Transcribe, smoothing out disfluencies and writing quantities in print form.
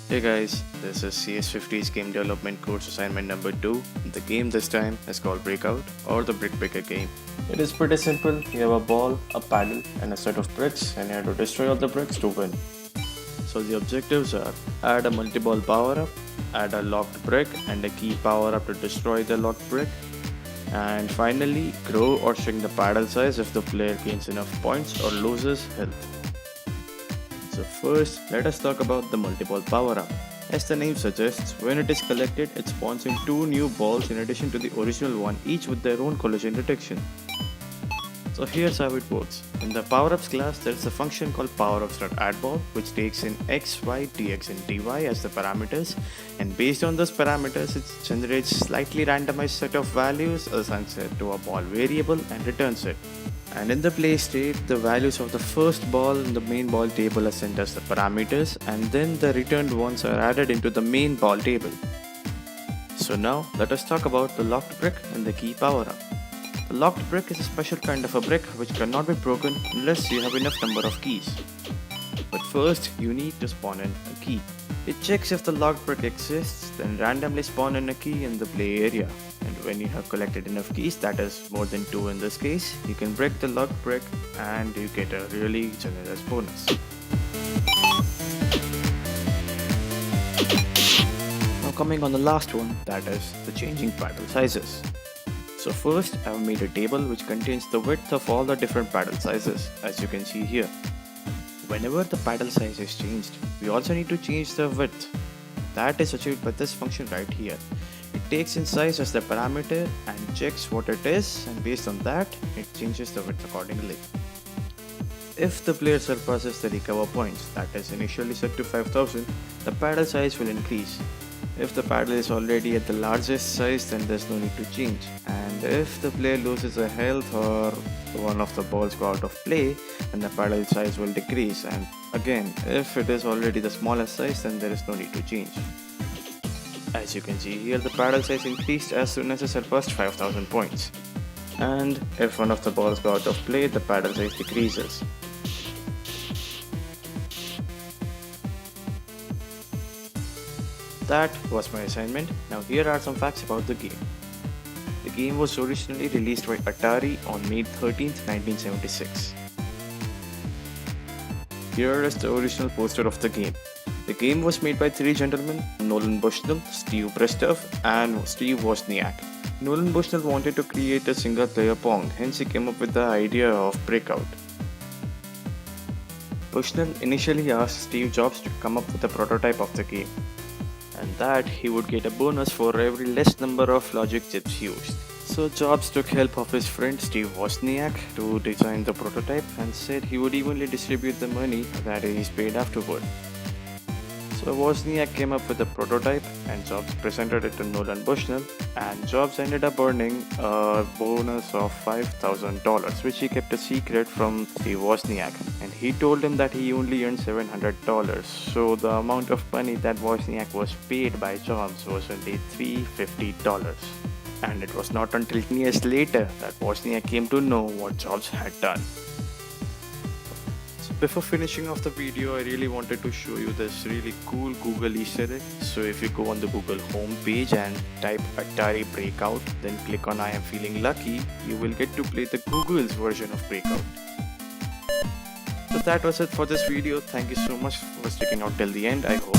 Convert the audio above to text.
Hey guys, this is CS50's game development course assignment number 2. The game this time is called Breakout or the Brick Picker game. It is pretty simple. You have a ball, a paddle and a set of bricks and you have to destroy all the bricks to win. So the objectives are add a multi-ball power up, add a locked brick and a key power up to destroy the locked brick, and finally grow or shrink the paddle size if the player gains enough points or loses health. So first, let us talk about the multi-ball power-up. As the name suggests, when it is collected, it spawns in 2 new balls in addition to the original one, each with their own collision detection. So here's how it works. In the power-ups class, there is a function called powerups.addBall, which takes in x, y, dx and dy as the parameters, and based on those parameters, it generates slightly randomized set of values assigned to a ball variable and returns it. And in the play state, the values of the first ball in the main ball table are sent as the parameters, and then the returned ones are added into the main ball table. So now let us talk about the locked brick and the key power up. The locked brick is a special kind of a brick which cannot be broken unless you have enough number of keys. But first you need to spawn in a key. It checks if the locked brick exists, then randomly spawn in a key in the play area. And when you have collected enough keys, that is more than 2 in this case, you can break the locked brick and you get a really generous bonus. Now coming on the last one, that is the changing paddle sizes. So first I have made a table which contains the width of all the different paddle sizes, as you can see here. Whenever the paddle size is changed, we also need to change the width. That is achieved by this function right here. It takes in size as the parameter and checks what it is, and based on that, it changes the width accordingly. If the player surpasses the recover points, that is initially set to 5000, the paddle size will increase. If the paddle is already at the largest size, then there's no need to change. And if the player loses a health or one of the balls go out of play, then the paddle size will decrease. And again, if it is already the smallest size, then there is no need to change. As you can see here, the paddle size increased as soon as it surpassed 5000 points. And if one of the balls go out of play, the paddle size decreases. That was my assignment. Now here are some facts about the game. The game was originally released by Atari on May 13th, 1976. Here is the original poster of the game. The game was made by 3 gentlemen, Nolan Bushnell, Steve Bristow and Steve Wozniak. Nolan Bushnell wanted to create a single-player Pong, hence he came up with the idea of Breakout. Bushnell initially asked Steve Jobs to come up with a prototype of the game, and that he would get a bonus for every less number of logic chips used. So Jobs took help of his friend Steve Wozniak to design the prototype and said he would evenly distribute the money that is paid afterward. So Wozniak came up with the prototype and Jobs presented it to Nolan Bushnell, and Jobs ended up earning a bonus of $5,000, which he kept a secret from Steve Wozniak, and he told him that he only earned $700, so the amount of money that Wozniak was paid by Jobs was only $350. And it was not until 10 years later that Wozniak came to know what Jobs had done. Before finishing off the video, I really wanted to show you this really cool Google Easter egg. So if you go on the Google home page and type Atari Breakout, then click on I am feeling lucky, you will get to play the Google's version of Breakout. So that was it for this video. Thank you so much for sticking out till the end. I hope